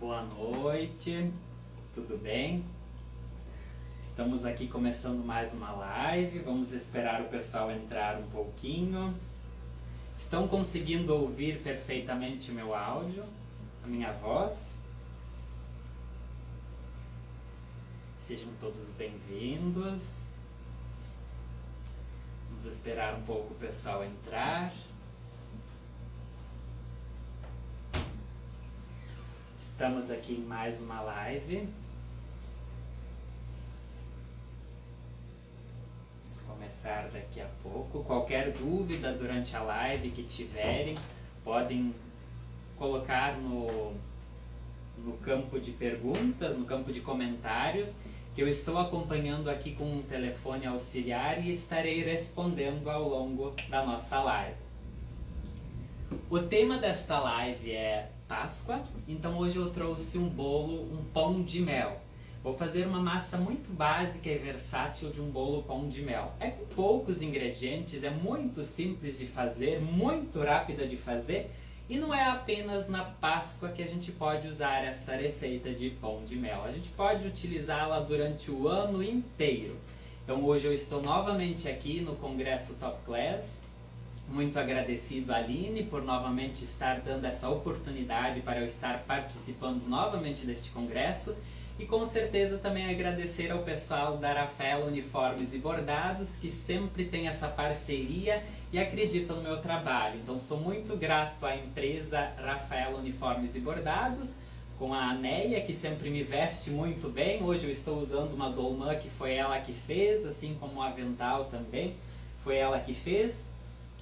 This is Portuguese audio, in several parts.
Boa noite, tudo bem? Estamos aqui começando mais uma live, vamos esperar o pessoal entrar um pouquinho. Estão conseguindo ouvir perfeitamente o meu áudio, a minha voz? Sejam todos bem-vindos. Vamos esperar um pouco o pessoal entrar. Estamos aqui em mais uma live. Vamos começar daqui a pouco. Qualquer dúvida durante a live que tiverem, podem colocar no campo de perguntas, no campo de comentários, que eu estou acompanhando aqui com um telefone auxiliar e estarei respondendo ao longo da nossa live. O tema desta live é Páscoa, então hoje eu trouxe um bolo, um pão de mel. Vou fazer uma massa muito básica e versátil de um bolo pão de mel. É com poucos ingredientes, é muito simples de fazer, muito rápida de fazer, e não é apenas na Páscoa que a gente pode usar esta receita de pão de mel. A gente pode utilizá-la durante o ano inteiro. Então hoje eu estou novamente aqui no Congresso Top Class. Muito agradecido a Aline por novamente estar dando essa oportunidade para eu estar participando novamente deste congresso. E com certeza também agradecer ao pessoal da Rafaela Uniformes e Bordados, que sempre tem essa parceria e acredita no meu trabalho. Então sou muito grato à empresa Rafaela Uniformes e Bordados, com a Neia, que sempre me veste muito bem. Hoje eu estou usando uma dolmã que foi ela que fez, assim como o avental também foi ela que fez.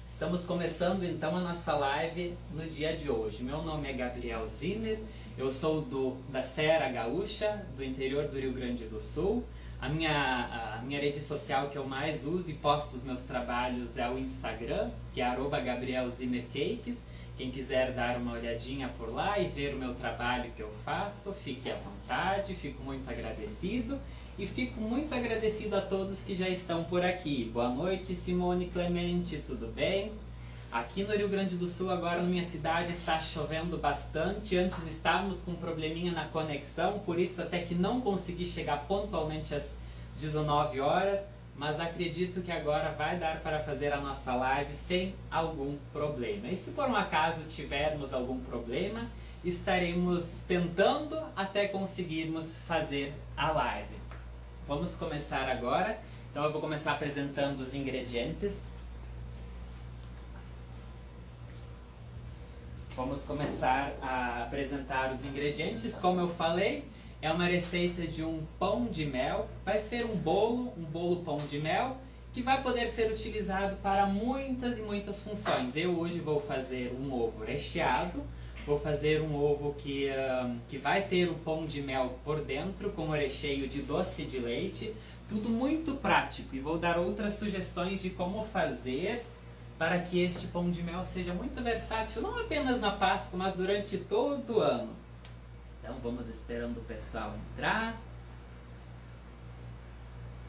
Estamos começando então a nossa live no dia de hoje. Meu nome é Gabriel Zimmer, eu sou da Serra Gaúcha, do interior do Rio Grande do Sul. A minha rede social que eu mais uso e posto os meus trabalhos é o Instagram, que é @GabrielZimmerCakes. Quem quiser dar uma olhadinha por lá e ver o meu trabalho que eu faço, fique à vontade, fico muito agradecido. E fico muito agradecido a todos que já estão por aqui. Boa noite, Simone Clemente, tudo bem? Aqui no Rio Grande do Sul, agora na minha cidade, está chovendo bastante. Antes estávamos com um probleminha na conexão, por isso até que não consegui chegar pontualmente às 19 horas. Mas acredito que agora vai dar para fazer a nossa live sem algum problema. E se por um acaso tivermos algum problema, estaremos tentando até conseguirmos fazer a live. Vamos começar agora. Então eu vou começar apresentando os ingredientes. Vamos começar a apresentar os ingredientes. Como eu falei, é uma receita de um pão de mel. Vai ser um bolo pão de mel, que vai poder ser utilizado para muitas e muitas funções. Eu hoje vou fazer um ovo recheado. Vou fazer um ovo que vai ter o pão de mel por dentro, com o recheio de doce de leite. Tudo muito prático. E vou dar outras sugestões de como fazer para que este pão de mel seja muito versátil, não apenas na Páscoa, mas durante todo o ano. Então vamos esperando o pessoal entrar.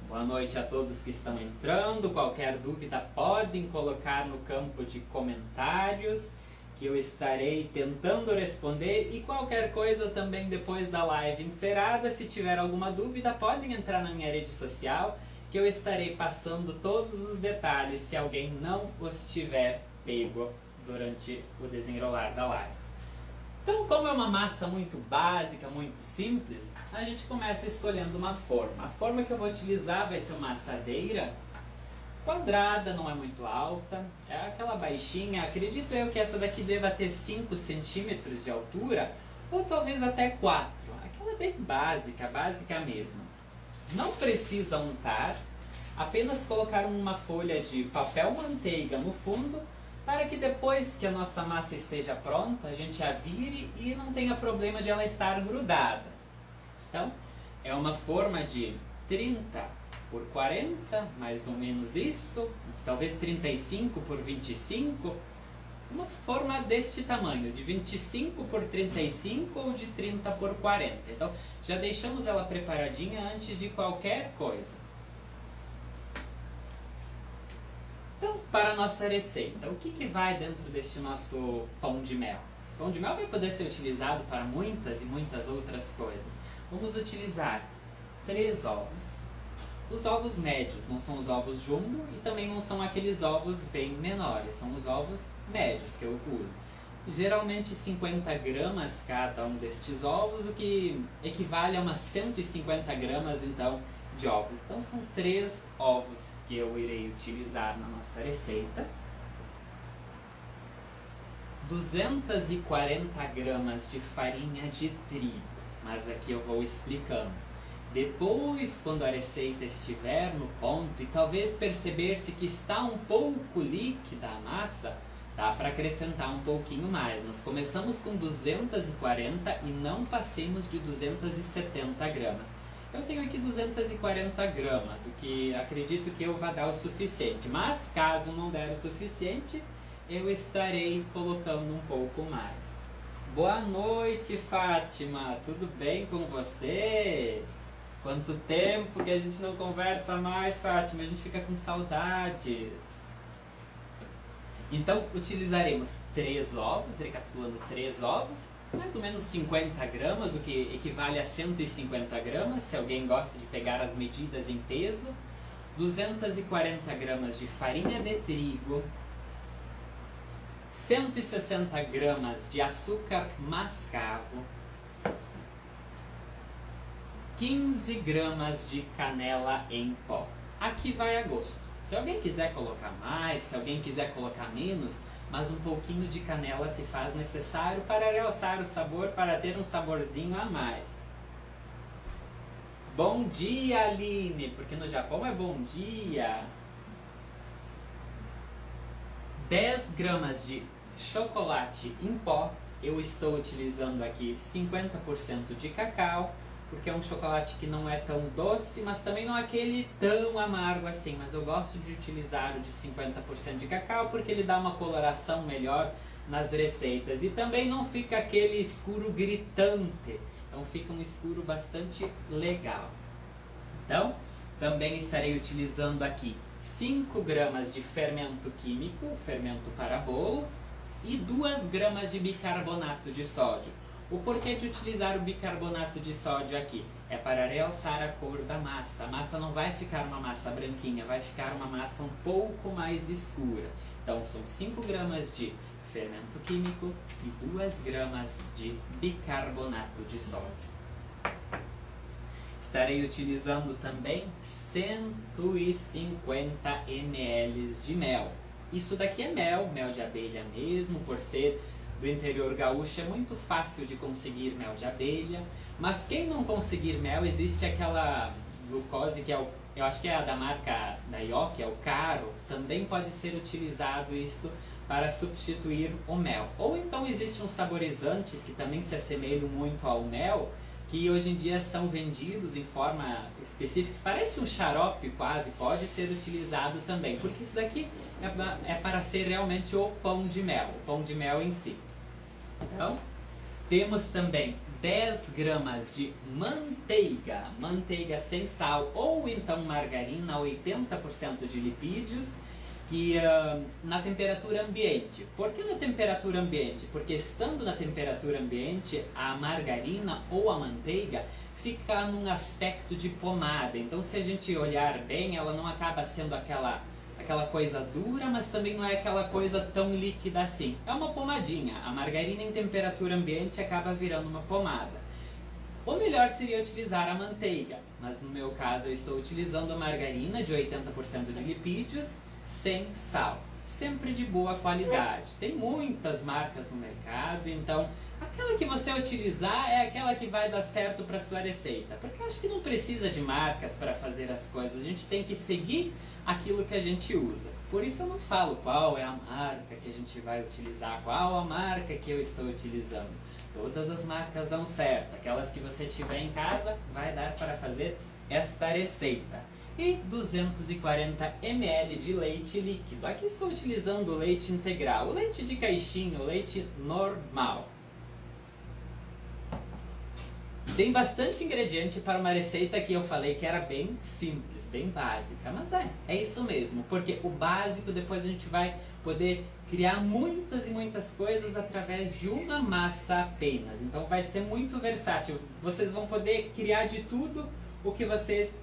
Boa noite a todos que estão entrando. Qualquer dúvida podem colocar no campo de comentários, que eu estarei tentando responder, e qualquer coisa também depois da live encerrada, se tiver alguma dúvida, podem entrar na minha rede social, que eu estarei passando todos os detalhes se alguém não os tiver pego durante o desenrolar da live. Então, como é uma massa muito básica, muito simples, a gente começa escolhendo uma forma. A forma que eu vou utilizar vai ser uma assadeira quadrada, não é muito alta, é aquela baixinha. Acredito eu que essa daqui deva ter 5 centímetros de altura, ou talvez até 4. Aquela bem básica mesmo. Não precisa untar, apenas colocar uma folha de papel manteiga no fundo, para que depois que a nossa massa esteja pronta, a gente a vire e não tenha problema de ela estar grudada. Então, é uma forma de 30 por 40, mais ou menos isto, talvez 35 por 25, uma forma deste tamanho, de 25 por 35 ou de 30 por 40. Então, já deixamos ela preparadinha antes de qualquer coisa. Então, para a nossa receita, o que vai dentro deste nosso pão de mel? Pão de mel vai poder ser utilizado para muitas e muitas outras coisas. Vamos utilizar 3 ovos. Os ovos médios, não são os ovos jumbo e também não são aqueles ovos bem menores, são os ovos médios que eu uso. Geralmente 50 gramas cada um destes ovos, o que equivale a umas 150 gramas então de ovos. Então são 3 ovos que eu irei utilizar na nossa receita. 240 gramas de farinha de trigo, mas aqui eu vou explicando. Depois, quando a receita estiver no ponto e talvez perceber-se que está um pouco líquida a massa, dá para acrescentar um pouquinho mais. Nós começamos com 240 e não passemos de 270 gramas. Eu tenho aqui 240 gramas, o que acredito que eu vai dar o suficiente. Mas, caso não der o suficiente, eu estarei colocando um pouco mais. Boa noite, Fátima! Tudo bem com você? Quanto tempo que a gente não conversa mais, Fátima? A gente fica com saudades. Então, utilizaremos 3 ovos, recapitulando 3 ovos, mais ou menos 50 gramas, o que equivale a 150 gramas, se alguém gosta de pegar as medidas em peso. 240 gramas de farinha de trigo, 160 gramas de açúcar mascavo, 15 gramas de canela em pó. Aqui vai a gosto. Se alguém quiser colocar mais, se alguém quiser colocar menos, mas um pouquinho de canela se faz necessário para realçar o sabor, para ter um saborzinho a mais. Bom dia, Aline, porque no Japão é bom dia. 10 gramas de chocolate em pó. Eu estou utilizando aqui 50% de cacau, porque é um chocolate que não é tão doce, mas também não é aquele tão amargo assim. Mas eu gosto de utilizar o de 50% de cacau, porque ele dá uma coloração melhor nas receitas. E também não fica aquele escuro gritante, então fica um escuro bastante legal. Então, também estarei utilizando aqui 5 gramas de fermento químico, fermento para bolo, e 2 gramas de bicarbonato de sódio. O porquê de utilizar o bicarbonato de sódio aqui? É para realçar a cor da massa. A massa não vai ficar uma massa branquinha, vai ficar uma massa um pouco mais escura. Então são 5 gramas de fermento químico e 2 gramas de bicarbonato de sódio. Estarei utilizando também 150 ml de mel. Isso daqui é mel de abelha mesmo, por ser do interior gaúcho é muito fácil de conseguir mel de abelha, mas quem não conseguir mel, existe aquela glucose que é eu acho que é a da marca da Yoki, é o caro, também pode ser utilizado isto para substituir o mel. Ou então existem uns saborizantes que também se assemelham muito ao mel, que hoje em dia são vendidos em forma específica, parece um xarope quase, pode ser utilizado também, porque isso daqui é para ser realmente o pão de mel em si. Então, temos também 10 gramas de manteiga sem sal, ou então margarina, 80% de lipídios, que na temperatura ambiente. Por que na temperatura ambiente? Porque estando na temperatura ambiente, a margarina ou a manteiga fica num aspecto de pomada. Então, se a gente olhar bem, ela não acaba sendo aquela coisa dura, mas também não é aquela coisa tão líquida assim. É uma pomadinha. A margarina em temperatura ambiente acaba virando uma pomada. O melhor seria utilizar a manteiga, mas no meu caso eu estou utilizando a margarina de 80% de lipídios, sem sal. Sempre de boa qualidade. Tem muitas marcas no mercado, então aquela que você utilizar é aquela que vai dar certo para sua receita. Porque eu acho que não precisa de marcas para fazer as coisas, a gente tem que seguir aquilo que a gente usa. Por isso eu não falo qual é a marca que a gente vai utilizar, qual a marca que eu estou utilizando. Todas as marcas dão certo, aquelas que você tiver em casa vai dar para fazer esta receita. E 240 ml de leite líquido. Aqui estou utilizando o leite integral, o leite de caixinha, o leite normal. Tem bastante ingrediente para uma receita que eu falei que era bem simples, bem básica, mas é isso mesmo, porque o básico depois a gente vai poder criar muitas e muitas coisas através de uma massa apenas. Então vai ser muito versátil, vocês vão poder criar de tudo o que vocês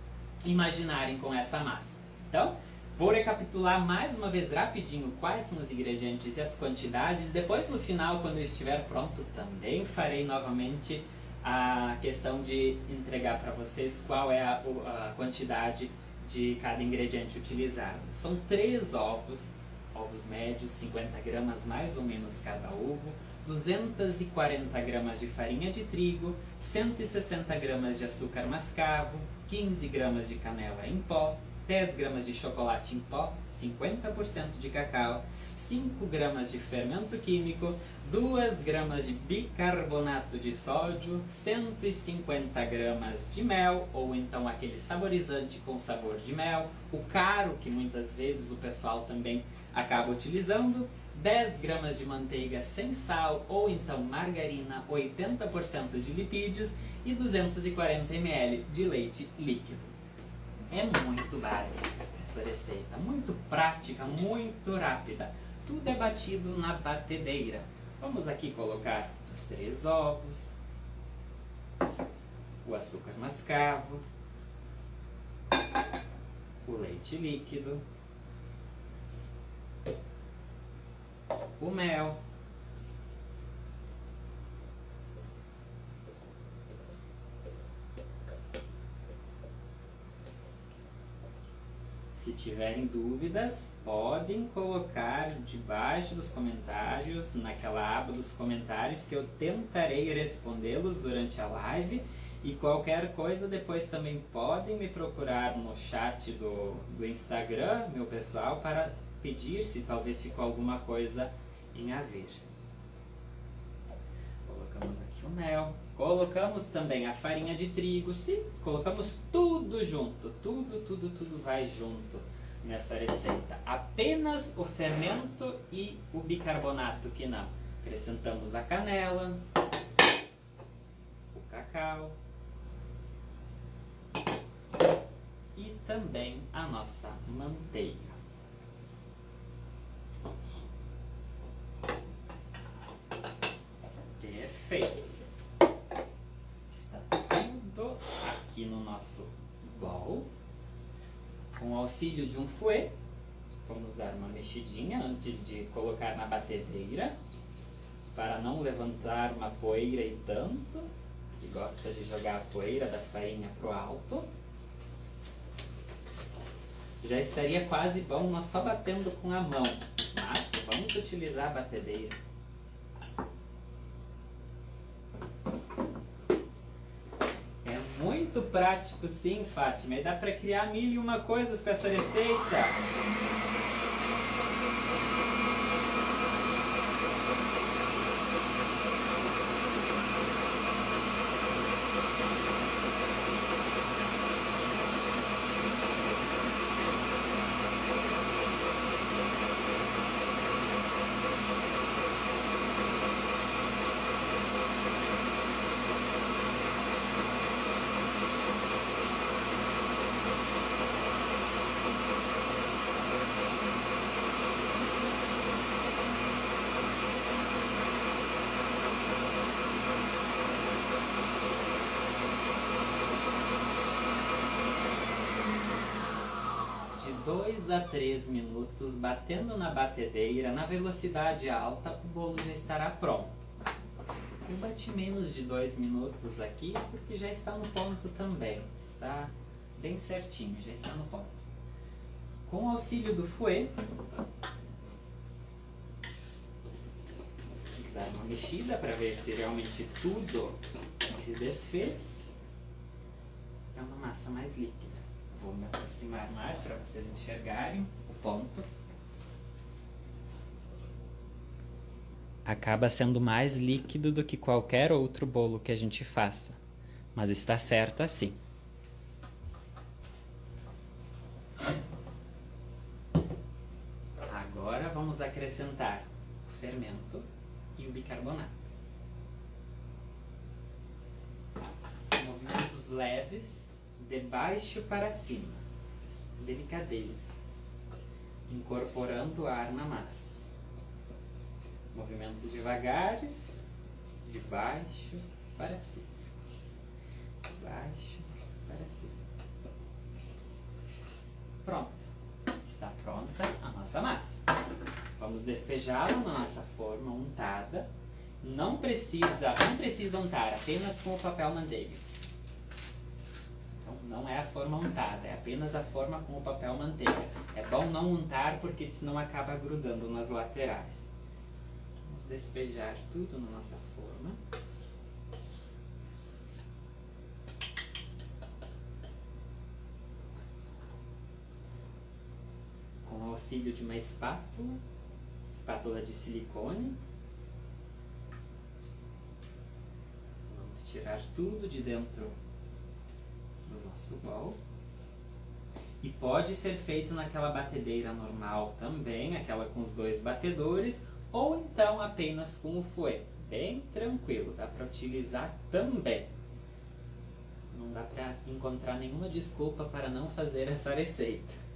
imaginarem com essa massa. Então, vou recapitular mais uma vez rapidinho quais são os ingredientes e as quantidades. Depois no final, quando eu estiver pronto, também farei novamente a questão de entregar para vocês qual é a quantidade de cada ingrediente utilizado. São 3 ovos, ovos médios, 50 gramas mais ou menos cada ovo, 240 gramas de farinha de trigo, 160 gramas de açúcar mascavo, 15 gramas de canela em pó, 10 gramas de chocolate em pó, 50% de cacau, 5 gramas de fermento químico, 2 gramas de bicarbonato de sódio, 150 gramas de mel, ou então aquele saborizante com sabor de mel, o caro, que muitas vezes o pessoal também acaba utilizando, 10 gramas de manteiga sem sal, ou então margarina, 80% de lipídios, e 240 ml de leite líquido. É muito básica essa receita, muito prática, muito rápida. Tudo é batido na batedeira. Vamos aqui colocar os 3 ovos, o açúcar mascavo, o leite líquido, o mel, se tiverem dúvidas, podem colocar debaixo dos comentários, naquela aba dos comentários, que eu tentarei respondê-los durante a live. E qualquer coisa, depois também podem me procurar no chat do Instagram, meu pessoal, para pedir se talvez ficou alguma coisa em haver. Colocamos aqui o mel. Colocamos também a farinha de trigo, sim, colocamos tudo junto, tudo vai junto nessa receita. Apenas o fermento e o bicarbonato que não. Acrescentamos a canela, o cacau e também a nossa manteiga. Perfeito! Aqui no nosso bowl, com o auxílio de um fouet, vamos dar uma mexidinha antes de colocar na batedeira, para não levantar uma poeira e tanto, que gosta de jogar a poeira da farinha pro alto. Já estaria quase bom nós só batendo com a mão, mas vamos utilizar a batedeira. Muito prático, sim, Fátima. E dá para criar 1001 coisas com essa receita. De 2 a 3 minutos, batendo na batedeira, na velocidade alta, o bolo já estará pronto. Eu bati menos de 2 minutos aqui, porque já está no ponto também. Está bem certinho, já está no ponto. Com o auxílio do fouet, vamos dar uma mexida para ver se realmente tudo se desfez. É uma massa mais líquida. Vou me aproximar mais para vocês enxergarem o ponto. Acaba sendo mais líquido do que qualquer outro bolo que a gente faça, mas está certo assim. Agora vamos acrescentar o fermento e o bicarbonato. movimentos leves, de baixo para cima. Delicadeza. Incorporando o ar na massa. Movimentos devagares, de baixo para cima. De baixo para cima. Pronto. Está pronta a nossa massa. Vamos despejá-la na nossa forma untada. Não precisa untar, apenas com o papel manteiga. Então, não é a forma untada, é apenas a forma com o papel manteiga. É bom não untar porque senão acaba grudando nas laterais. Vamos despejar tudo na nossa forma. Com o auxílio de uma espátula de silicone. Vamos tirar tudo de dentro do nosso bowl. E pode ser feito naquela batedeira normal também, aquela com os 2 batedores, ou então apenas com o fouet. Bem tranquilo, dá para utilizar também. Não dá para encontrar nenhuma desculpa para não fazer essa receita.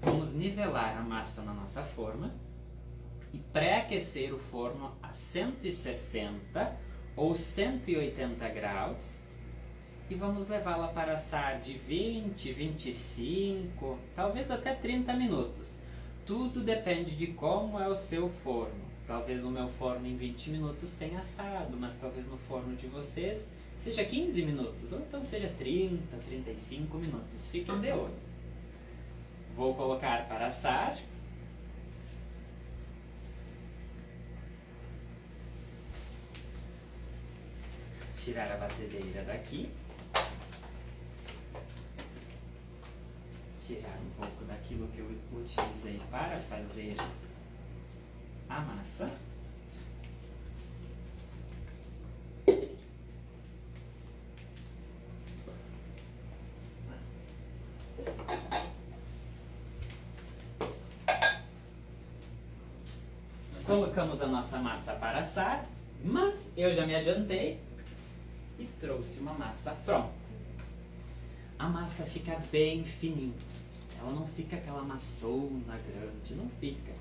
Vamos nivelar a massa na nossa forma e pré-aquecer o forno a 160 ou 180 graus e vamos levá-la para assar de 20, 25, talvez até 30 minutos. Tudo depende de como é o seu forno. Talvez o meu forno em 20 minutos tenha assado, mas talvez no forno de vocês seja 15 minutos, ou então seja 30, 35 minutos. Fiquem de olho. Vou colocar para assar. Tirar a batedeira daqui. Tirar um pouco daquilo que eu utilizei para fazer a massa. Colocamos a nossa massa para assar, mas eu já me adiantei e trouxe uma massa pronta. A massa fica bem fininha, ela não fica aquela maçona grande, não fica.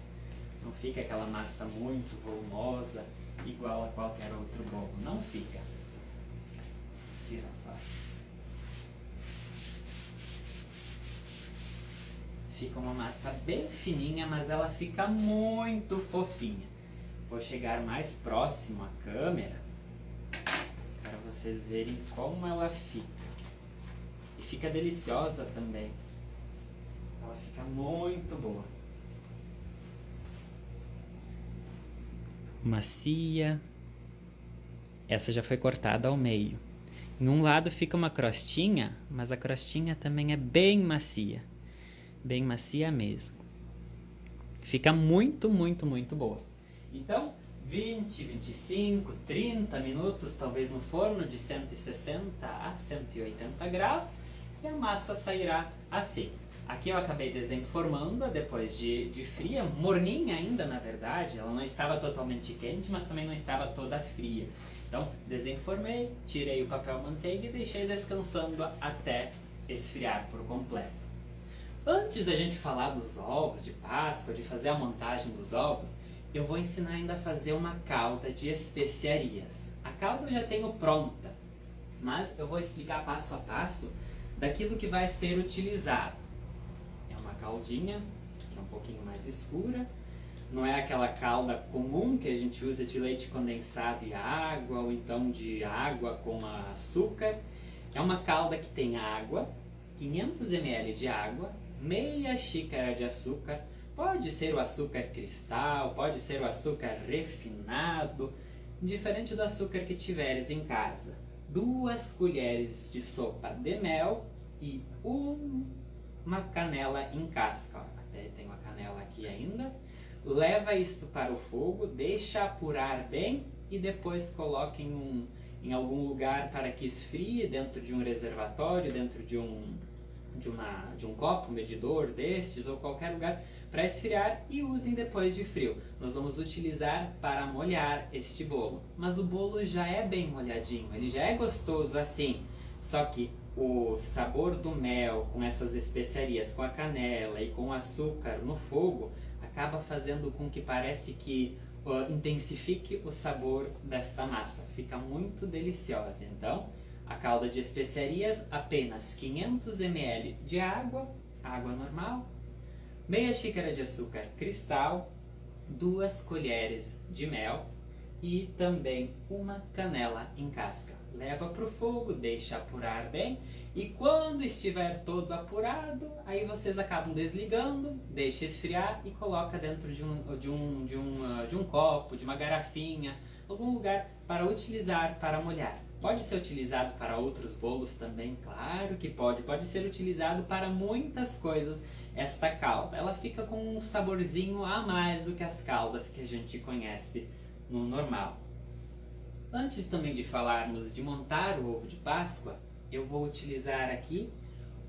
Não fica aquela massa muito volumosa, igual a qualquer outro bolo, não fica. Tira só. Fica uma massa bem fininha, mas ela fica muito fofinha. Vou chegar mais próximo à câmera para vocês verem como ela fica. E fica deliciosa também. Ela fica muito boa. Macia. Essa já foi cortada ao meio. Em um lado fica uma crostinha, mas a crostinha também é bem macia. Bem macia mesmo. Fica muito, muito, muito boa. Então, 20, 25, 30 minutos, talvez no forno de 160 a 180 graus, e a massa sairá assim. Aqui eu acabei desenformando depois de fria, morninha ainda na verdade, ela não estava totalmente quente, mas também não estava toda fria. Então, desenformei, tirei o papel manteiga e deixei descansando até esfriar por completo. Antes da gente falar dos ovos de Páscoa, de fazer a montagem dos ovos, eu vou ensinar ainda a fazer uma calda de especiarias. A calda eu já tenho pronta, mas eu vou explicar passo a passo daquilo que vai ser utilizado. É uma caldinha, que é um pouquinho mais escura, não é aquela calda comum que a gente usa de leite condensado e água, ou então de água com açúcar. É uma calda que tem água, 500 ml de água, meia xícara de açúcar, pode ser o açúcar cristal, pode ser o açúcar refinado, diferente do açúcar que tiveres em casa. 2 colheres de sopa de mel e uma canela em casca. Ó, até tenho a canela aqui ainda. Leva isto para o fogo, deixa apurar bem e depois coloque em algum lugar para que esfrie, dentro de um reservatório, dentro de um copo, um medidor destes ou qualquer lugar, para esfriar e usem depois de frio. Nós vamos utilizar para molhar este bolo. Mas o bolo já é bem molhadinho, ele já é gostoso assim. Só que o sabor do mel com essas especiarias, com a canela e com o açúcar no fogo, acaba fazendo com que parece que intensifique o sabor desta massa. Fica muito deliciosa. Então, a calda de especiarias, apenas 500 ml de água, água normal, meia xícara de açúcar cristal, 2 colheres de mel e também uma canela em casca. Leva para o fogo, deixa apurar bem e quando estiver todo apurado, aí vocês acabam desligando, deixa esfriar e coloca dentro de um copo, de uma garrafinha, algum lugar para utilizar para molhar. Pode ser utilizado para outros bolos também, claro que pode. Pode ser utilizado para muitas coisas esta calda. Ela fica com um saborzinho a mais do que as caldas que a gente conhece no normal. Antes também de falarmos de montar o ovo de Páscoa, eu vou utilizar aqui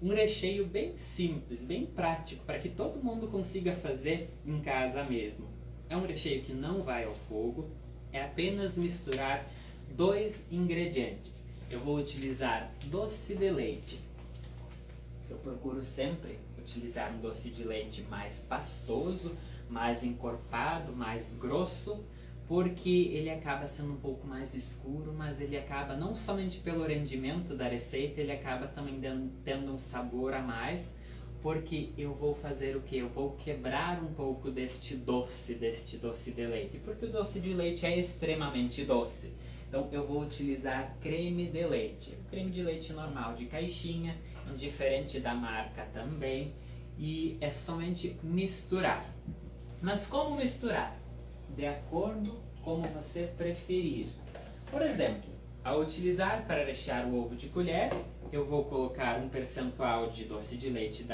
um recheio bem simples, bem prático, para que todo mundo consiga fazer em casa mesmo. É um recheio que não vai ao fogo, é apenas misturar 2 ingredientes. Eu vou utilizar doce de leite. Eu procuro sempre utilizar um doce de leite mais pastoso, mais encorpado, mais grosso, porque ele acaba sendo um pouco mais escuro, mas ele acaba, não somente pelo rendimento da receita, ele acaba também tendo um sabor a mais, porque eu vou fazer o que? Eu vou quebrar um pouco deste doce de leite, porque o doce de leite é extremamente doce. Então eu vou utilizar creme de leite, creme de leite normal de caixinha, indiferente da marca também, e é somente misturar. Mas como misturar? De acordo como você preferir. Por exemplo, ao utilizar para rechear o ovo de colher, eu vou colocar um percentual de doce de leite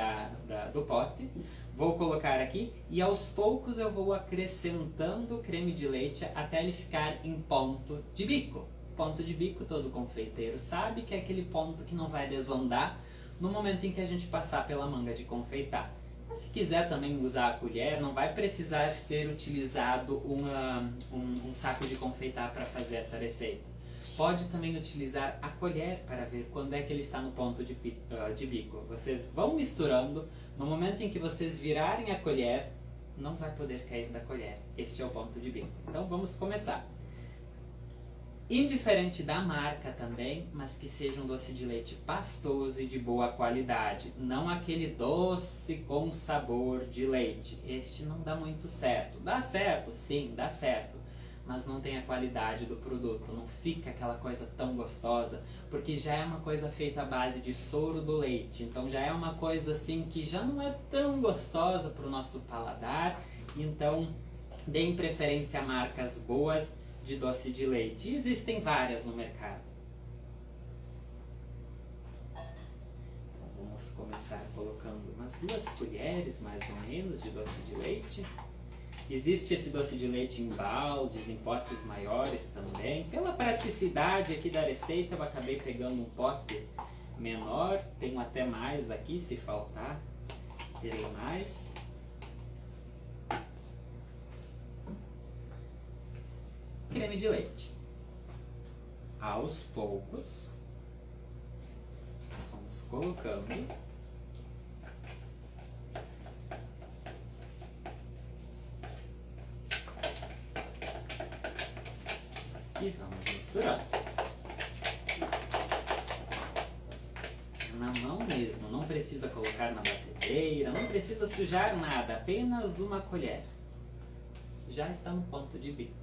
do pote, vou colocar aqui e aos poucos eu vou acrescentando o creme de leite até ele ficar em ponto de bico. Ponto de bico todo confeiteiro sabe que é aquele ponto que não vai desandar no momento em que a gente passar pela manga de confeitar. Mas se quiser também usar a colher, não vai precisar ser utilizado um saco de confeitar para fazer essa receita. Pode também utilizar a colher para ver quando é que ele está no ponto de bico. Vocês vão misturando, no momento em que vocês virarem a colher, não vai poder cair da colher. Este é o ponto de bico. Então vamos começar. Indiferente da marca também, mas que seja um doce de leite pastoso e de boa qualidade. Não aquele doce com sabor de leite. Este não dá muito certo. Dá certo? Sim, dá certo. Mas não tem a qualidade do produto. Não fica aquela coisa tão gostosa, porque já é uma coisa feita à base de soro do leite. Então já é uma coisa assim que já não é tão gostosa para o nosso paladar. Então, deem preferência a marcas boas de doce de leite. Existem várias no mercado. Então, vamos começar colocando umas 2 colheres, mais ou menos, de doce de leite. Existe esse doce de leite em baldes, em potes maiores também. Pela praticidade aqui da receita, eu acabei pegando um pote menor. Tenho até mais aqui, se faltar, terei mais. Creme de leite. Aos poucos, vamos colocando. E vamos misturando. Na mão mesmo, não precisa colocar na batedeira, não precisa sujar nada, apenas uma colher. Já está no ponto de bico.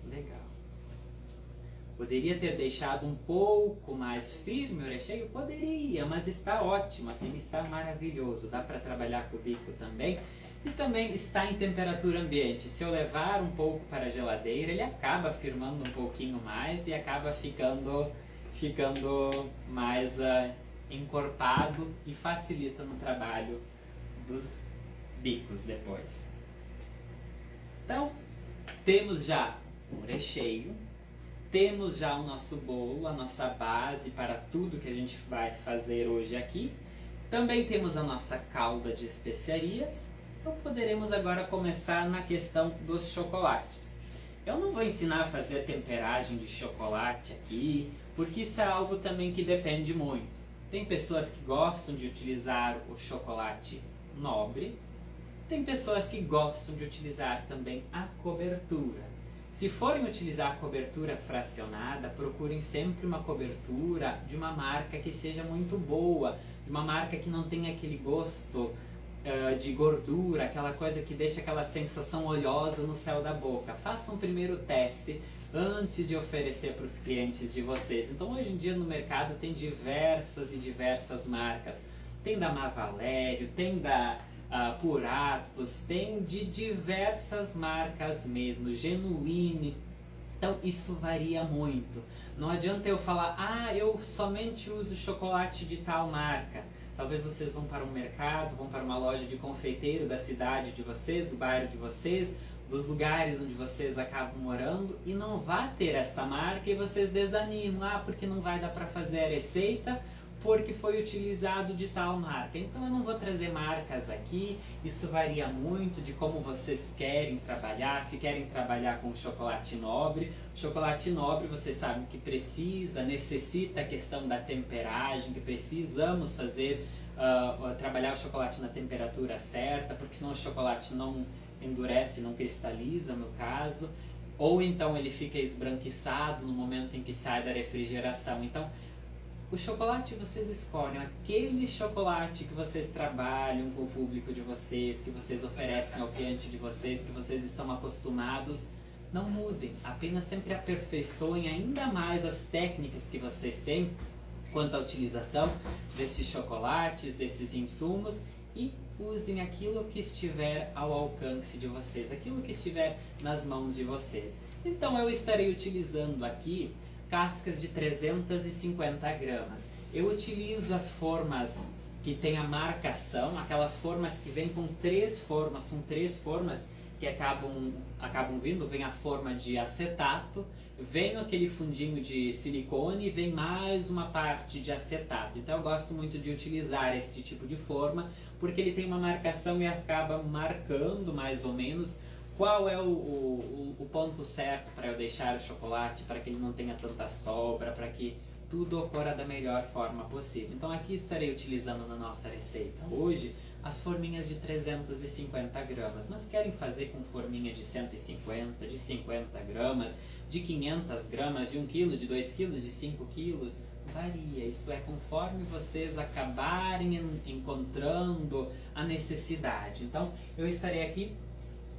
Legal. Poderia ter deixado um pouco mais firme o recheio? Poderia, mas está ótimo, assim está maravilhoso. Dá para trabalhar com o bico também. E também está em temperatura ambiente. Se eu levar um pouco para a geladeira, ele acaba firmando um pouquinho mais e acaba ficando mais encorpado e facilita no trabalho dos bicos depois. Então, temos já o recheio, temos já o nosso bolo, a nossa base para tudo que a gente vai fazer hoje aqui. Também temos a nossa calda de especiarias. Então poderemos agora começar na questão dos chocolates. Eu não vou ensinar a fazer a temperagem de chocolate aqui, porque isso é algo também que depende muito. Tem pessoas que gostam de utilizar o chocolate nobre, tem pessoas que gostam de utilizar também a cobertura. Se forem utilizar a cobertura fracionada, procurem sempre uma cobertura de uma marca que seja muito boa, de uma marca que não tenha aquele gosto de gordura, aquela coisa que deixa aquela sensação oleosa no céu da boca. Façam um primeiro teste antes de oferecer para os clientes de vocês. Então hoje em dia no mercado tem diversas e diversas marcas. Tem da Mavalério, tem da Puratos, tem de diversas marcas mesmo, Genuine. Então isso varia muito. Não adianta eu falar, eu somente uso chocolate de tal marca. Talvez vocês vão para um mercado, vão para uma loja de confeiteiro da cidade de vocês, do bairro de vocês, dos lugares onde vocês acabam morando e não vai ter esta marca e vocês desanimam, porque não vai dar para fazer a receita porque foi utilizado de tal marca. Então eu não vou trazer marcas aqui, isso varia muito de como vocês querem trabalhar, se querem trabalhar com chocolate nobre. Chocolate nobre vocês sabem que necessita a questão da temperagem, que precisamos fazer, trabalhar o chocolate na temperatura certa, porque senão o chocolate não endurece, não cristaliza no caso, ou então ele fica esbranquiçado no momento em que sai da refrigeração. Então o chocolate vocês escolhem aquele chocolate que vocês trabalham com o público de vocês, que vocês oferecem ao cliente de vocês, que vocês estão acostumados. Não mudem, apenas sempre aperfeiçoem ainda mais as técnicas que vocês têm quanto à utilização desses chocolates, desses insumos, e usem aquilo que estiver ao alcance de vocês, aquilo que estiver nas mãos de vocês. Então eu estarei utilizando aqui cascas de 350 gramas. Eu utilizo as formas que tem a marcação, aquelas formas que vêm com 3 formas, são 3 formas que acabam vindo, vem a forma de acetato, vem aquele fundinho de silicone e vem mais uma parte de acetato. Então eu gosto muito de utilizar esse tipo de forma, porque ele tem uma marcação e acaba marcando mais ou menos qual é o ponto certo para eu deixar o chocolate, para que ele não tenha tanta sobra, para que tudo ocorra da melhor forma possível. Então aqui estarei utilizando na nossa receita hoje as forminhas de 350 gramas, mas querem fazer com forminha de 150, de 50 gramas, de 500 gramas, de 1 kg, de 2 kg, de 5 kg, varia. Isso é conforme vocês acabarem encontrando a necessidade. Então eu estarei aqui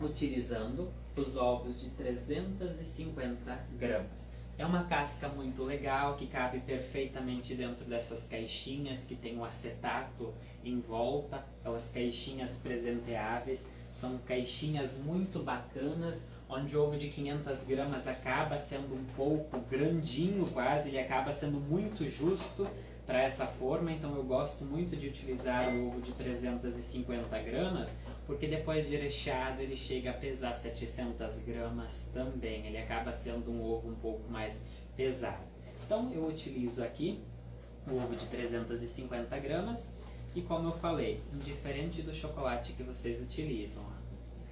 utilizando os ovos de 350 gramas. É uma casca muito legal que cabe perfeitamente dentro dessas caixinhas que tem o acetato em volta, aquelas caixinhas presenteáveis. São caixinhas muito bacanas, onde o ovo de 500 gramas acaba sendo um pouco grandinho quase, ele acaba sendo muito justo para essa forma. Então eu gosto muito de utilizar o ovo de 350 gramas, porque depois de recheado ele chega a pesar 700 gramas também, ele acaba sendo um ovo um pouco mais pesado. Então eu utilizo aqui o ovo de 350 gramas e, como eu falei, indiferente do chocolate que vocês utilizam,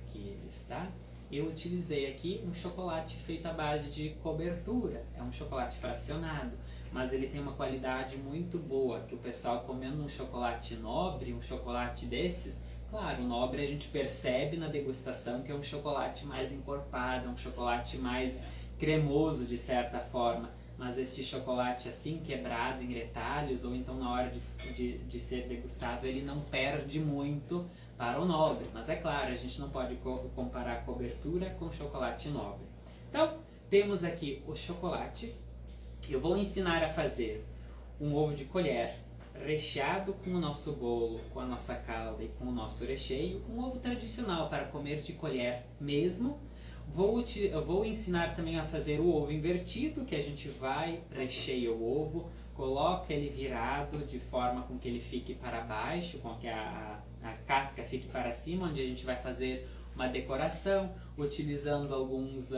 aqui ele está, eu utilizei aqui um chocolate feito à base de cobertura, é um chocolate fracionado, mas ele tem uma qualidade muito boa, que o pessoal comendo um chocolate nobre, um chocolate desses, claro, o nobre a gente percebe na degustação que é um chocolate mais encorpado, é um chocolate mais cremoso de certa forma, mas este chocolate assim quebrado em retalhos, ou então na hora de ser degustado, ele não perde muito para o nobre. Mas é claro, a gente não pode comparar cobertura com chocolate nobre. Então, temos aqui o chocolate. Eu vou ensinar a fazer um ovo de colher recheado com o nosso bolo, com a nossa calda e com o nosso recheio. Um ovo tradicional para comer de colher mesmo. Vou ensinar também a fazer o ovo invertido, que a gente recheia o ovo, coloca ele virado de forma com que ele fique para baixo, com que a casca fique para cima, onde a gente vai fazer uma decoração, utilizando alguns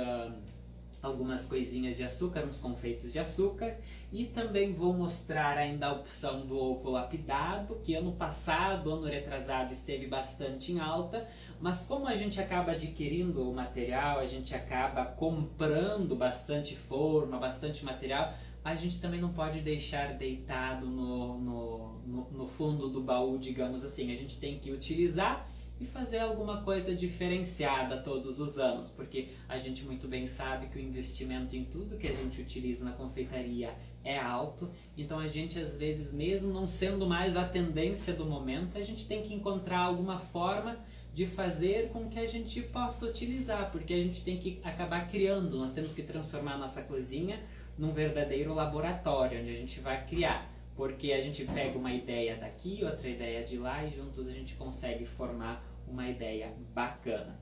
algumas coisinhas de açúcar, uns confeitos de açúcar, e também vou mostrar ainda a opção do ovo lapidado, que ano passado, ano retrasado, esteve bastante em alta, mas como a gente acaba adquirindo o material, a gente acaba comprando bastante forma, bastante material, a gente também não pode deixar deitado no fundo do baú, digamos assim. A gente tem que utilizar e fazer alguma coisa diferenciada todos os anos, porque a gente muito bem sabe que o investimento em tudo que a gente utiliza na confeitaria é alto, então a gente às vezes, mesmo não sendo mais a tendência do momento, a gente tem que encontrar alguma forma de fazer com que a gente possa utilizar, porque a gente tem que acabar criando, nós temos que transformar a nossa cozinha num verdadeiro laboratório, onde a gente vai criar. Porque a gente pega uma ideia daqui, outra ideia de lá e juntos a gente consegue formar uma ideia bacana.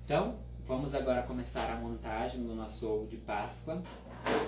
Então, vamos agora começar a montagem do nosso ovo de Páscoa.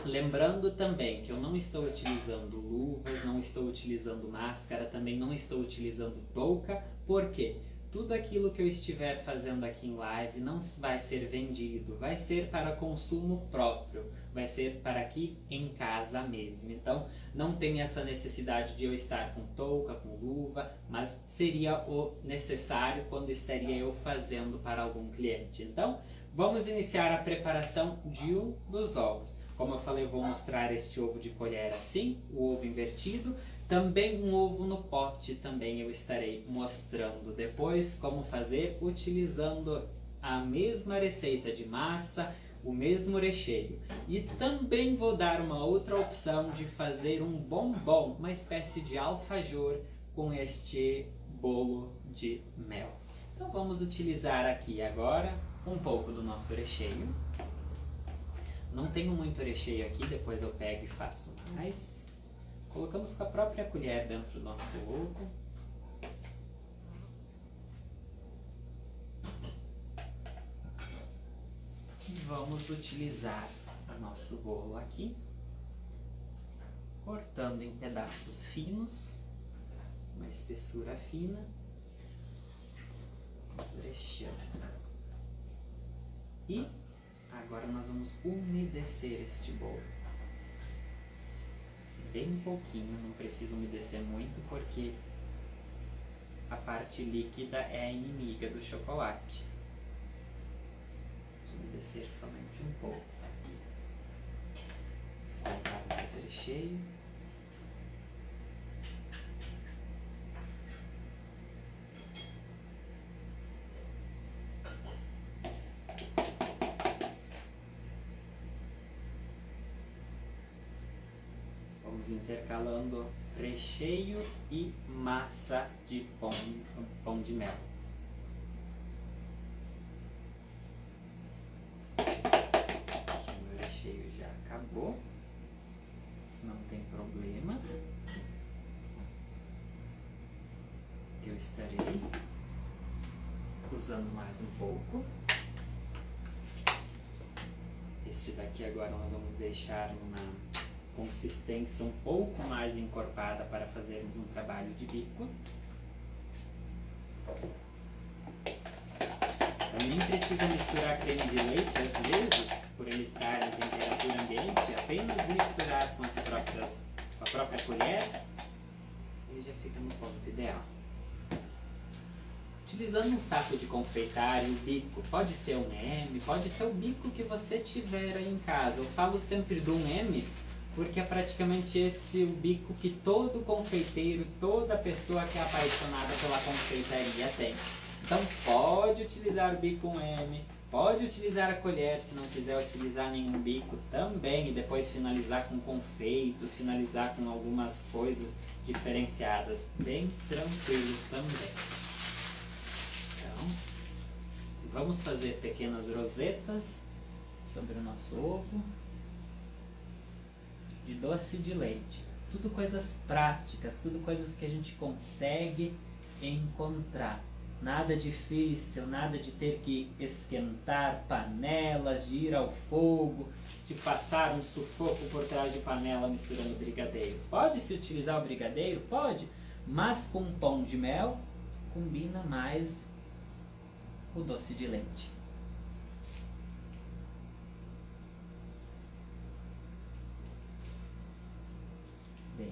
Lembrando também que eu não estou utilizando luvas, não estou utilizando máscara, também não estou utilizando touca. Por quê? Tudo aquilo que eu estiver fazendo aqui em live não vai ser vendido, vai ser para consumo próprio, vai ser para aqui em casa mesmo. Então não tem essa necessidade de eu estar com touca, com luva, mas seria o necessário quando estaria eu fazendo para algum cliente. Então vamos iniciar a preparação de um dos ovos. Como eu falei, eu vou mostrar este ovo de colher assim, o ovo invertido. Também um ovo no pote também eu estarei mostrando depois como fazer utilizando a mesma receita de massa, o mesmo recheio. E também vou dar uma outra opção de fazer um bombom, uma espécie de alfajor com este bolo de mel. Então vamos utilizar aqui agora um pouco do nosso recheio. Não tenho muito recheio aqui, depois eu pego e faço mais. Colocamos com a própria colher dentro do nosso ovo. E vamos utilizar o nosso bolo aqui, cortando em pedaços finos, uma espessura fina. Vamos recheando. E agora nós vamos umedecer este bolo. Bem pouquinho, não precisa umedecer muito porque a parte líquida é a inimiga do chocolate. Vamos umedecer somente um pouco. Vamos colocar mais recheio. Vamos intercalando recheio e massa de pão de mel. Aqui o meu recheio já acabou, mas não tem problema, que eu estarei usando mais um pouco. Este daqui agora nós vamos deixar numa consistência um pouco mais encorpada para fazermos um trabalho de bico. Também precisa misturar creme de leite, às vezes, por ele estar em temperatura ambiente, apenas misturar com a própria colher, ele já fica no ponto ideal. Utilizando um saco de confeitário, o bico, pode ser um M, pode ser o bico que você tiver aí em casa. Eu falo sempre do M, porque é praticamente esse o bico que todo confeiteiro, toda pessoa que é apaixonada pela confeitaria tem. Então pode utilizar o bico M, pode utilizar a colher se não quiser utilizar nenhum bico também, e depois finalizar com confeitos, finalizar com algumas coisas diferenciadas, bem tranquilo também. Então, vamos fazer pequenas rosetas sobre o nosso ovo de doce de leite. Tudo coisas práticas, tudo coisas que a gente consegue encontrar. Nada difícil, nada de ter que esquentar panelas, de ir ao fogo, de passar um sufoco por trás de panela misturando brigadeiro. Pode-se utilizar o brigadeiro? Pode, mas com pão de mel combina mais o doce de leite.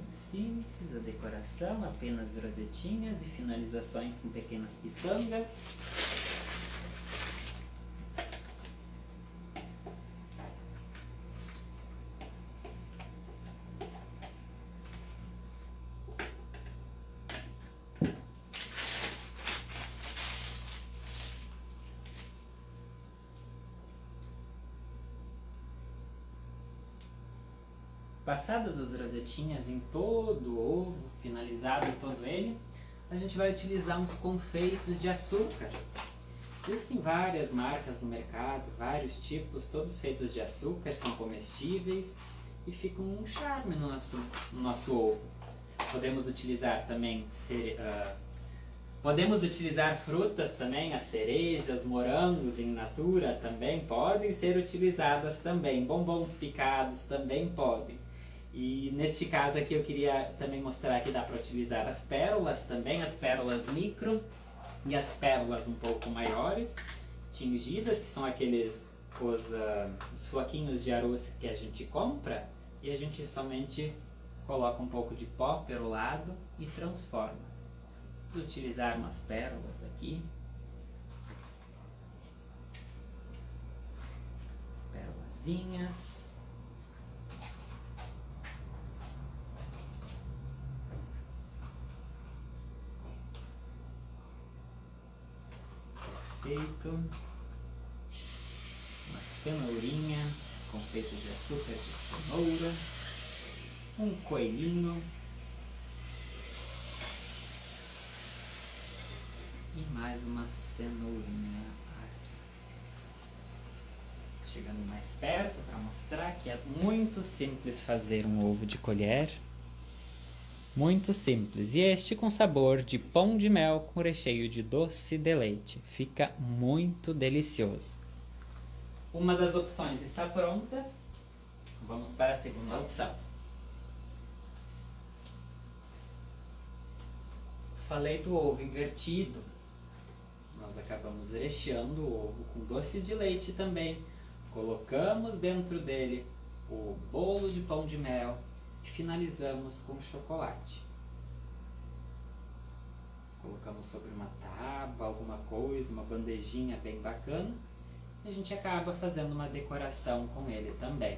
simples a decoração, apenas rosetinhas e finalizações com pequenas pitangas. Passadas as rosetinhas em todo o ovo, finalizado todo ele, a gente vai utilizar uns confeitos de açúcar. Existem várias marcas no mercado, vários tipos, todos feitos de açúcar, são comestíveis e ficam um charme no nosso ovo. Podemos utilizar também podemos utilizar frutas também, as cerejas, morangos in natura também podem ser utilizadas também, bombons picados também podem. E neste caso aqui eu queria também mostrar que dá para utilizar as pérolas também, as pérolas micro e as pérolas um pouco maiores, tingidas, que são aqueles os floquinhos de aroço que a gente compra, e a gente somente coloca um pouco de pó perolado e transforma. Vamos utilizar umas pérolas aqui. As pérolazinhas. Perfeito. Uma cenourinha, confeito de açúcar de cenoura. Um coelhinho. E mais uma cenourinha aqui. Chegando mais perto para mostrar que é muito simples fazer um ovo de colher. Muito simples. E este com sabor de pão de mel com recheio de doce de leite. Fica muito delicioso. Uma das opções está pronta. Vamos para a segunda opção. Falei do ovo invertido. Nós acabamos recheando o ovo com doce de leite também. Colocamos dentro dele o bolo de pão de mel e finalizamos com chocolate. Colocamos sobre uma tábua, alguma coisa, uma bandejinha bem bacana. E a gente acaba fazendo uma decoração com ele também.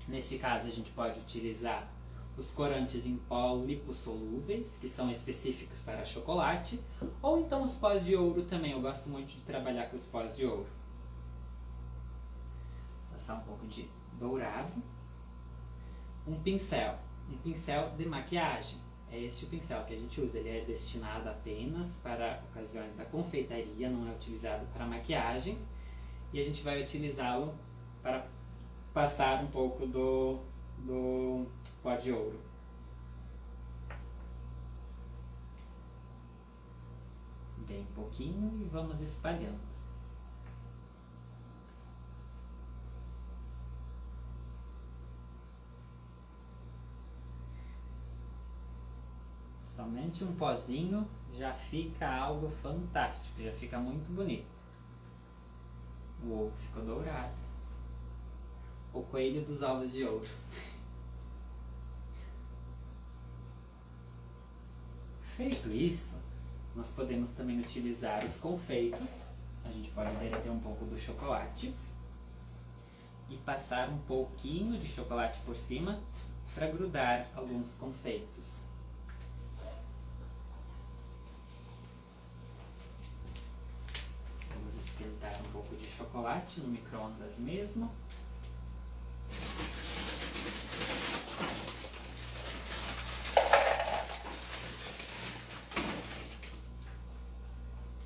Neste caso a gente pode utilizar os corantes em pó lipossolúveis, que são específicos para chocolate, ou então os pós de ouro também. Eu gosto muito de trabalhar com os pós de ouro. Passar um pouco de dourado. Um pincel de maquiagem. É este o pincel que a gente usa. Ele é destinado apenas para ocasiões da confeitaria, não é utilizado para maquiagem. E a gente vai utilizá-lo para passar um pouco do pó de ouro. Bem pouquinho e vamos espalhando. Somente um pozinho já fica algo fantástico, já fica muito bonito. O ovo ficou dourado. O coelho dos ovos de ouro. Feito isso, nós podemos também utilizar os confeitos. A gente pode derreter um pouco do chocolate e passar um pouquinho de chocolate por cima para grudar alguns confeitos. Vamos esquentar um pouco de chocolate no micro-ondas mesmo.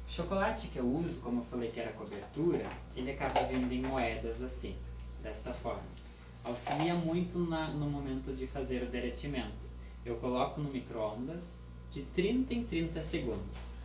O chocolate que eu uso, como eu falei que era cobertura, ele acaba vindo em moedas assim, desta forma. Auxilia muito no momento de fazer o derretimento. Eu coloco no micro-ondas de 30 em 30 segundos.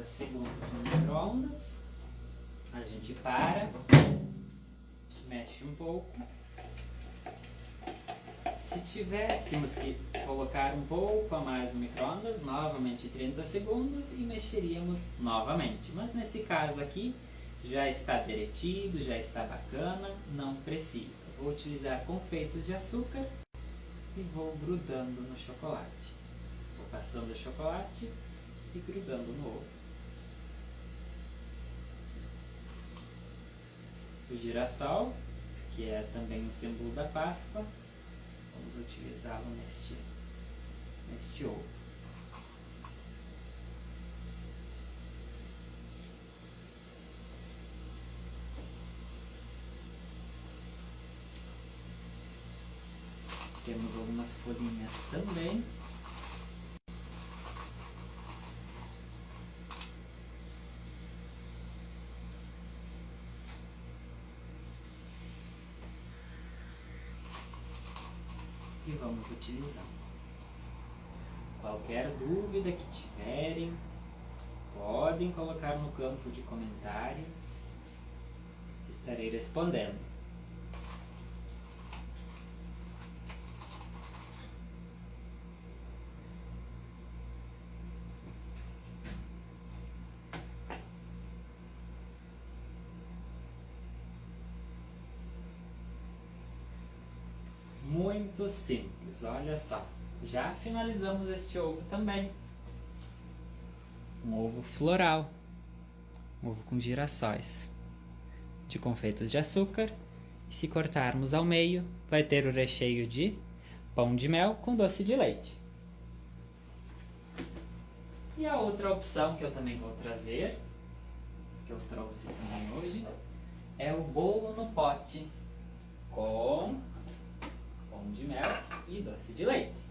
30 segundos no micro-ondas. A gente para, mexe um pouco. Se tivéssemos que colocar um pouco a mais no micro-ondas, novamente 30 segundos e mexeríamos novamente. Mas nesse caso aqui, já está derretido, já está bacana, não precisa. Vou utilizar confeitos de açúcar e vou grudando no chocolate. Vou passando o chocolate e grudando no ovo. O girassol, que é também o símbolo da Páscoa, vamos utilizá-lo neste ovo. Temos algumas folhinhas também. E vamos utilizar. Qualquer dúvida que tiverem, podem colocar no campo de comentários, que estarei respondendo. Muito simples, olha só. Já finalizamos este ovo também. Um ovo floral. Um ovo com girassóis. De confeitos de açúcar. E se cortarmos ao meio, vai ter o recheio de pão de mel com doce de leite. E a outra opção que eu também vou trazer, que eu trouxe também hoje, é o bolo no pote com pão de mel e doce de leite.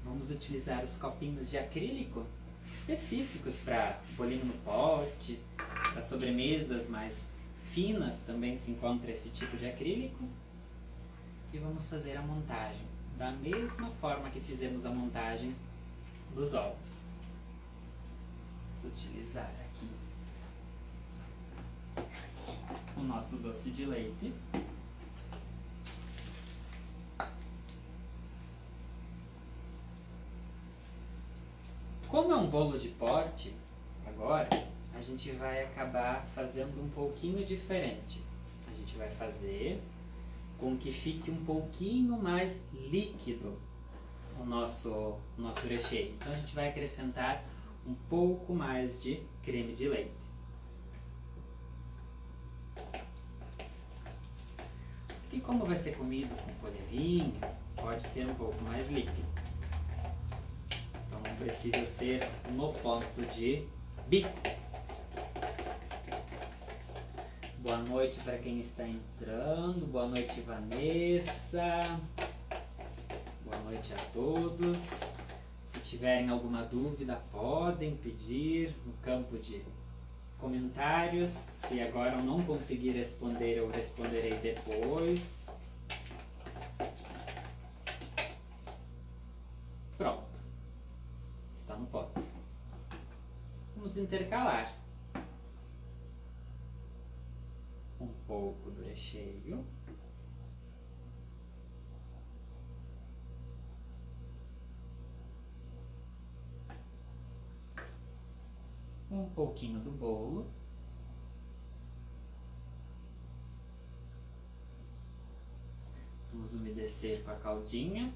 Vamos utilizar os copinhos de acrílico específicos para bolinho no pote, para sobremesas mais finas também se encontra esse tipo de acrílico. E vamos fazer a montagem da mesma forma que fizemos a montagem dos ovos. Vamos utilizar aqui o nosso doce de leite. Como é um bolo de pote, agora a gente vai acabar fazendo um pouquinho diferente. A gente vai fazer com que fique um pouquinho mais líquido o nosso recheio. Então a gente vai acrescentar um pouco mais de creme de leite. E como vai ser comido com colherinha, pode ser um pouco mais líquido. Então não precisa ser no ponto de bico. Boa noite para quem está entrando. Boa noite, Vanessa. Boa noite a todos. Se tiverem alguma dúvida, podem pedir no campo de comentários. Se agora eu não conseguir responder, eu responderei depois. Pronto. Está no pote. Vamos intercalar um pouco do recheio. Um pouquinho do bolo. Vamos umedecer com a caldinha.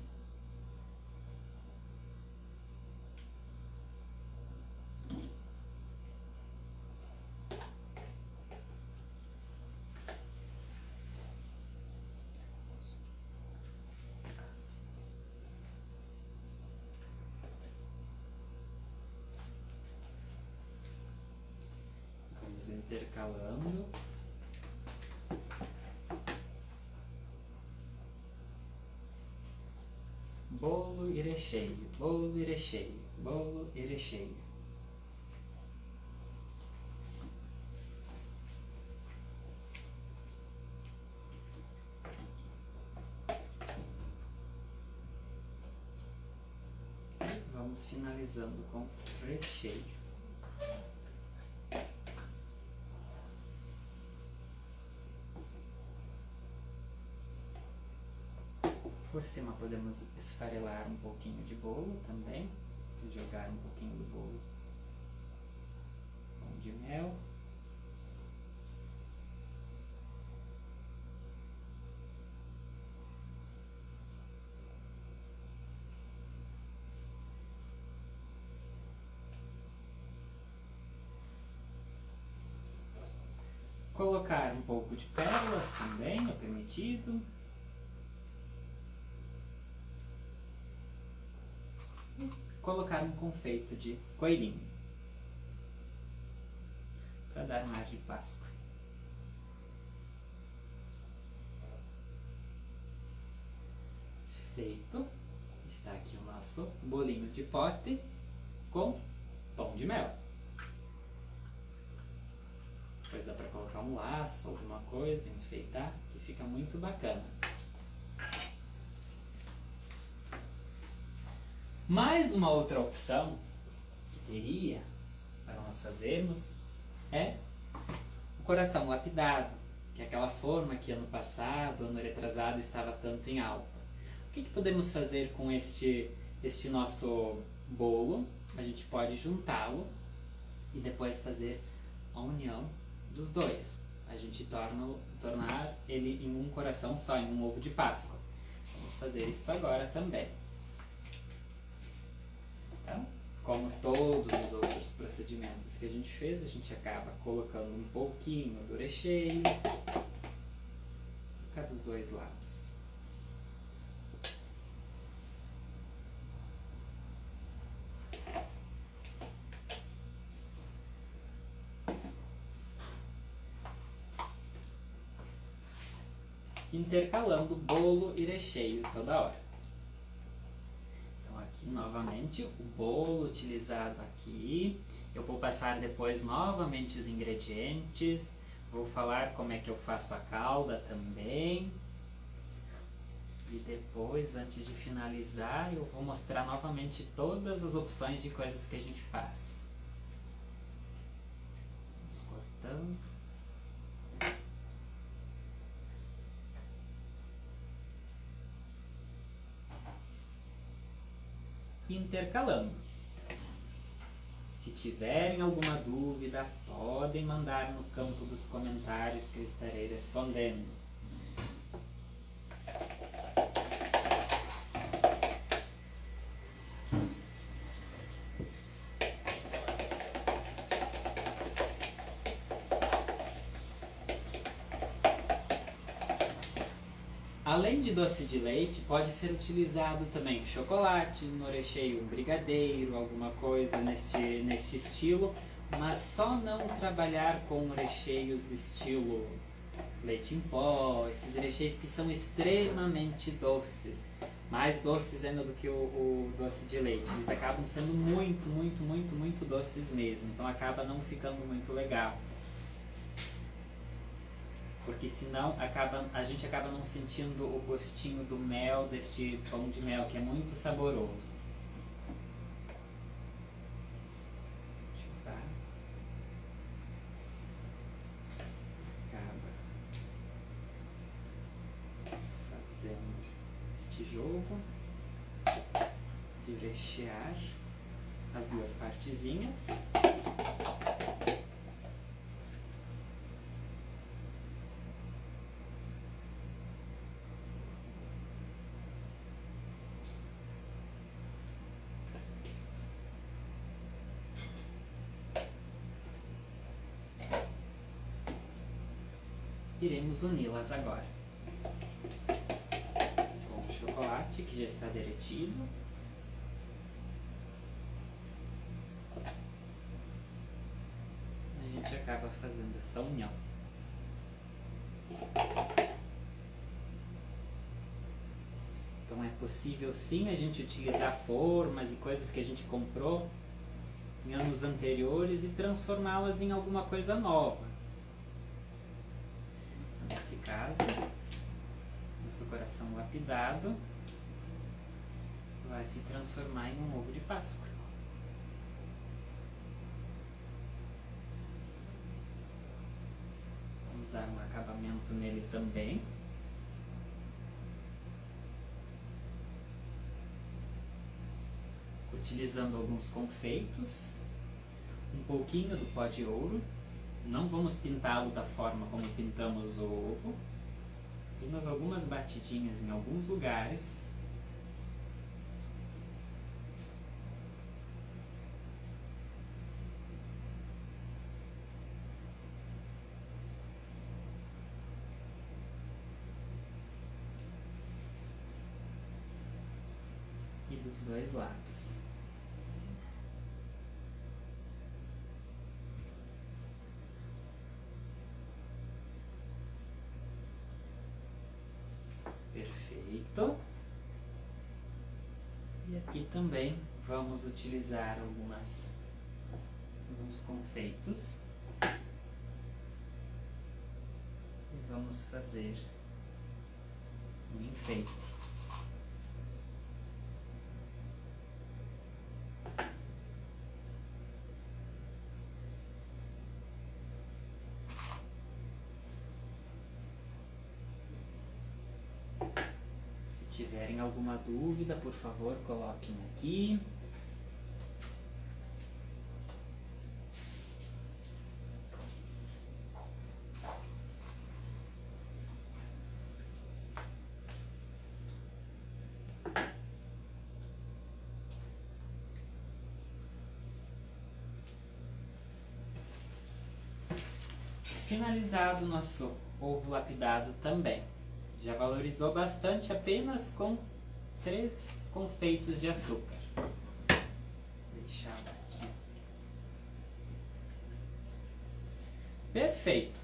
Vamos intercalando. Bolo e recheio, bolo e recheio, bolo e recheio. vamos finalizando com recheio. Por cima podemos esfarelar um pouquinho de bolo também, jogar um pouquinho do bolo com de mel. Colocar um pouco de pérolas também é permitido. E colocar um confeito de coelhinho para dar um ar de Páscoa. Feito, está aqui o nosso bolinho de pote com pão de mel. Depois dá para colocar um laço, alguma coisa, enfeitar, que fica muito bacana. Mais uma outra opção que teria para nós fazermos é o coração lapidado, que é aquela forma que ano passado, ano retrasado, estava tanto em alta. O que podemos fazer com este nosso bolo? A gente pode juntá-lo e depois fazer a união dos dois. A gente tornar ele em um coração só, em um ovo de Páscoa. Vamos fazer isso agora também. Então, como todos os outros procedimentos que a gente fez, a gente acaba colocando um pouquinho do recheio. Ficar dos dois lados. Intercalando bolo e recheio toda hora. Então aqui novamente o bolo utilizado aqui. Eu vou passar depois novamente os ingredientes. Vou falar como é que eu faço a calda também. E depois, antes de finalizar, eu vou mostrar novamente todas as opções de coisas que a gente faz. Vamos cortando. Intercalando. Se tiverem alguma dúvida, podem mandar no campo dos comentários que eu estarei respondendo. Além de doce de leite, pode ser utilizado também chocolate, no recheio um brigadeiro, alguma coisa neste estilo, mas só não trabalhar com recheios estilo leite em pó, esses recheios que são extremamente doces, mais doces ainda do que o doce de leite. Eles acabam sendo muito doces mesmo, então acaba não ficando muito legal. Porque senão a gente acaba não sentindo o gostinho do mel, deste pão de mel, que é muito saboroso. Acaba fazendo este jogo de rechear as duas partezinhas. Iremos uni-las agora com o chocolate que já está derretido. A gente acaba fazendo essa união. Então é possível sim a gente utilizar formas e coisas que a gente comprou em anos anteriores e transformá-las em alguma coisa nova. Nesse caso, nosso coração lapidado vai se transformar em um ovo de Páscoa. Vamos dar um acabamento nele também. Utilizando alguns confeitos, um pouquinho do pó de ouro. Não vamos pintá-lo da forma como pintamos o ovo, apenas algumas batidinhas em alguns lugares. E dos dois lados. Perfeito. E aqui também vamos utilizar alguns confeitos. E vamos fazer um enfeite. Se tiverem alguma dúvida, por favor, coloquem aqui. Finalizado o nosso ovo lapidado também. Já valorizou bastante apenas com 3 confeitos de açúcar. Vou deixar aqui. Perfeito!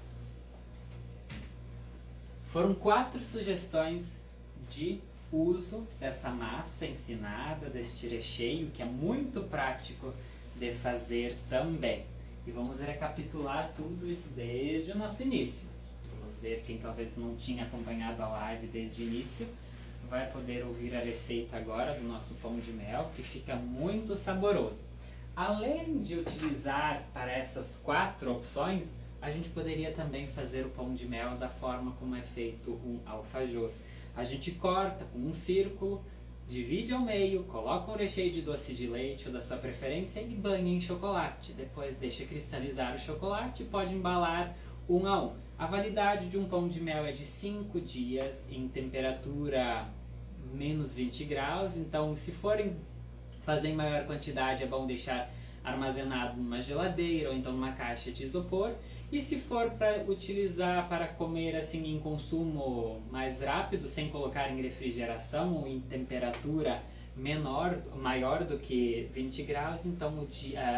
Foram 4 sugestões de uso dessa massa ensinada, deste recheio, que é muito prático de fazer também. E vamos recapitular tudo isso desde o nosso início. Vamos ver, quem talvez não tinha acompanhado a live desde o início, vai poder ouvir a receita agora do nosso pão de mel, que fica muito saboroso. Além de utilizar para essas 4 opções, a gente poderia também fazer o pão de mel da forma como é feito um alfajor. A gente corta com um círculo, divide ao meio, coloca um recheio de doce de leite ou da sua preferência e banha em chocolate. Depois deixa cristalizar o chocolate e pode embalar um a um. A validade de um pão de mel é de 5 dias em temperatura menos 20 graus. Então, se forem fazer em maior quantidade, é bom deixar armazenado numa geladeira ou então numa caixa de isopor. E se for para utilizar para comer assim em consumo mais rápido, sem colocar em refrigeração ou em temperatura maior do que 20 graus, então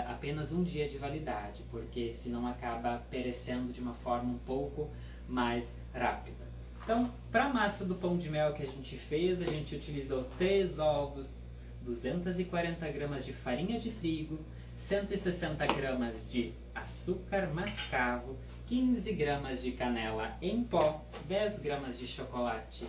apenas um dia de validade, porque senão acaba perecendo de uma forma um pouco mais rápida. Então, para a massa do pão de mel que a gente fez, a gente utilizou 3 ovos, 240 gramas de farinha de trigo, 160 gramas de açúcar mascavo, 15 gramas de canela em pó, 10 gramas de chocolate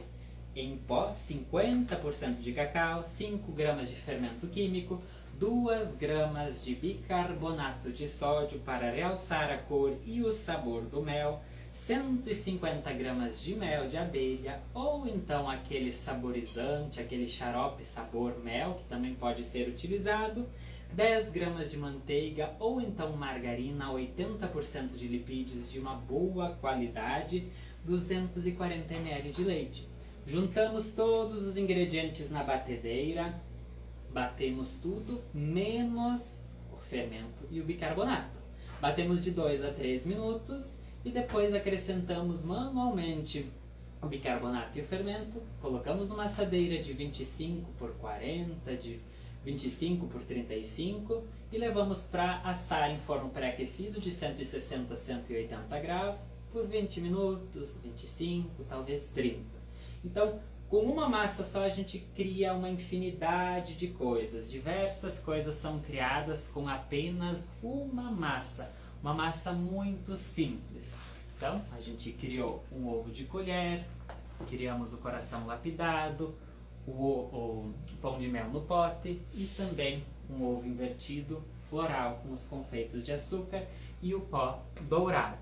em pó, 50% de cacau, 5 gramas de fermento químico, 2 gramas de bicarbonato de sódio para realçar a cor e o sabor do mel, 150 gramas de mel de abelha ou então aquele saborizante, aquele xarope sabor mel, que também pode ser utilizado, 10 gramas de manteiga ou então margarina, 80% de lipídios de uma boa qualidade, 240 ml de leite. Juntamos todos os ingredientes na batedeira, batemos tudo, menos o fermento e o bicarbonato. Batemos de 2 a 3 minutos e depois acrescentamos manualmente o bicarbonato e o fermento, colocamos numa assadeira de 25 por 40, de 25 por 35 e levamos para assar em forno pré-aquecido de 160 a 180 graus por 20 minutos, 25, talvez 30. Então, com uma massa só a gente cria uma infinidade de coisas. Diversas coisas são criadas com apenas uma massa muito simples. Então, a gente criou um ovo de colher, criamos o coração lapidado, o pão de mel no pote e também um ovo invertido floral com os confeitos de açúcar e o pó dourado.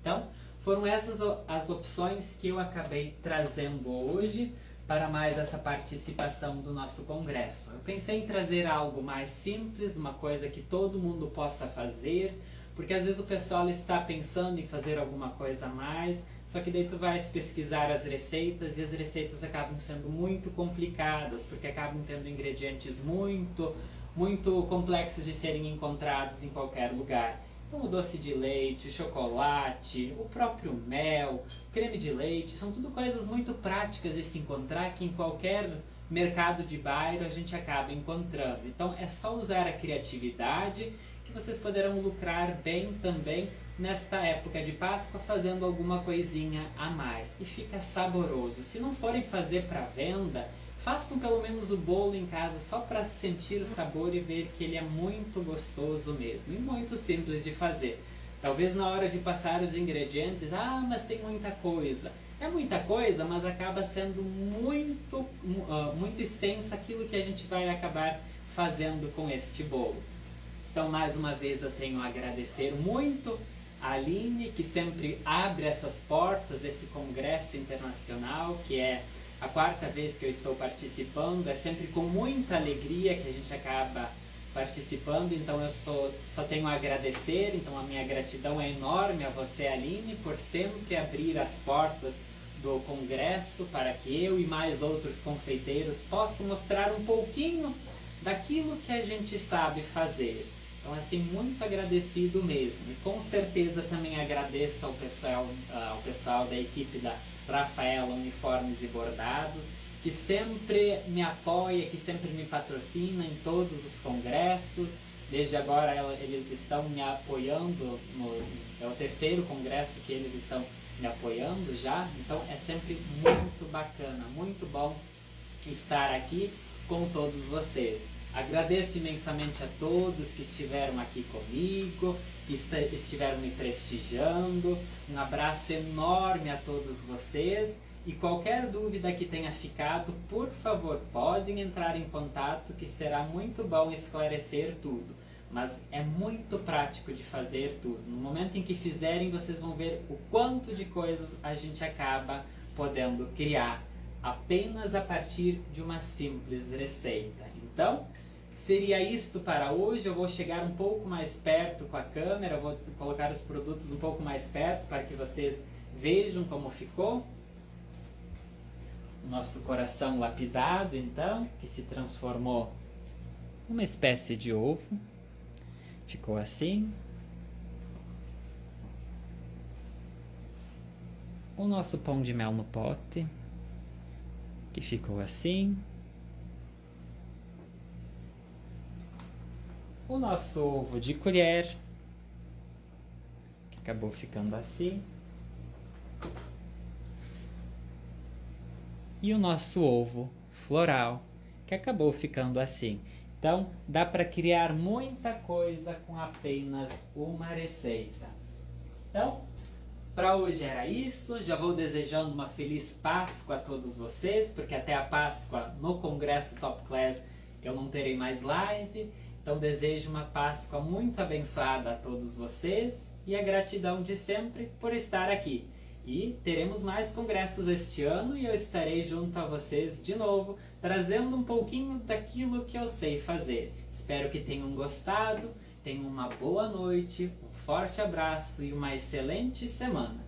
Então, foram essas as opções que eu acabei trazendo hoje para mais essa participação do nosso congresso. Eu pensei em trazer algo mais simples, uma coisa que todo mundo possa fazer, porque às vezes o pessoal está pensando em fazer alguma coisa a mais, só que daí tu vais pesquisar as receitas e as receitas acabam sendo muito complicadas, porque acabam tendo ingredientes muito complexos de serem encontrados em qualquer lugar. Então o doce de leite, o chocolate, o próprio mel, o creme de leite, são tudo coisas muito práticas de se encontrar que em qualquer mercado de bairro a gente acaba encontrando. Então é só usar a criatividade que vocês poderão lucrar bem também nesta época de Páscoa fazendo alguma coisinha a mais. E fica saboroso. Se não forem fazer para venda, façam pelo menos o bolo em casa só para sentir o sabor e ver que ele é muito gostoso mesmo e muito simples de fazer. Talvez na hora de passar os ingredientes, mas tem muita coisa. É muita coisa, mas acaba sendo muito extenso aquilo que a gente vai acabar fazendo com este bolo. Então, mais uma vez, eu tenho a agradecer muito a Aline, que sempre abre essas portas desse congresso internacional, que é a 4ª vez que eu estou participando. É sempre com muita alegria que a gente acaba participando, então eu só tenho a agradecer. Então a minha gratidão é enorme a você, Aline, por sempre abrir as portas do congresso para que eu e mais outros confeiteiros possam mostrar um pouquinho daquilo que a gente sabe fazer. Então, assim, muito agradecido mesmo. E com certeza também agradeço ao pessoal da equipe da Rafaela Uniformes e Bordados, que sempre me apoia, que sempre me patrocina em todos os congressos. Desde agora eles estão me apoiando, é o 3º congresso que eles estão me apoiando já. Então é sempre muito bacana, muito bom estar aqui com todos vocês. Agradeço imensamente a todos que estiveram aqui comigo, que estiveram me prestigiando. Um abraço enorme a todos vocês. E qualquer dúvida que tenha ficado, por favor, podem entrar em contato, que será muito bom esclarecer tudo. Mas é muito prático de fazer tudo. No momento em que fizerem, vocês vão ver o quanto de coisas a gente acaba podendo criar apenas a partir de uma simples receita. Então, seria isto para hoje. Eu vou chegar um pouco mais perto com a câmera, eu vou colocar os produtos um pouco mais perto para que vocês vejam como ficou. O nosso coração lapidado, então, que se transformou em uma espécie de ovo. Ficou assim. O nosso pão de mel no pote, que ficou assim. O nosso ovo de colher, que acabou ficando assim. E o nosso ovo floral, que acabou ficando assim. Então, dá para criar muita coisa com apenas uma receita. Então, para hoje era isso. Já vou desejando uma feliz Páscoa a todos vocês, porque até a Páscoa no Congresso Top Class eu não terei mais live. Então, desejo uma Páscoa muito abençoada a todos vocês e a gratidão de sempre por estar aqui. E teremos mais congressos este ano e eu estarei junto a vocês de novo, trazendo um pouquinho daquilo que eu sei fazer. Espero que tenham gostado, tenham uma boa noite, um forte abraço e uma excelente semana.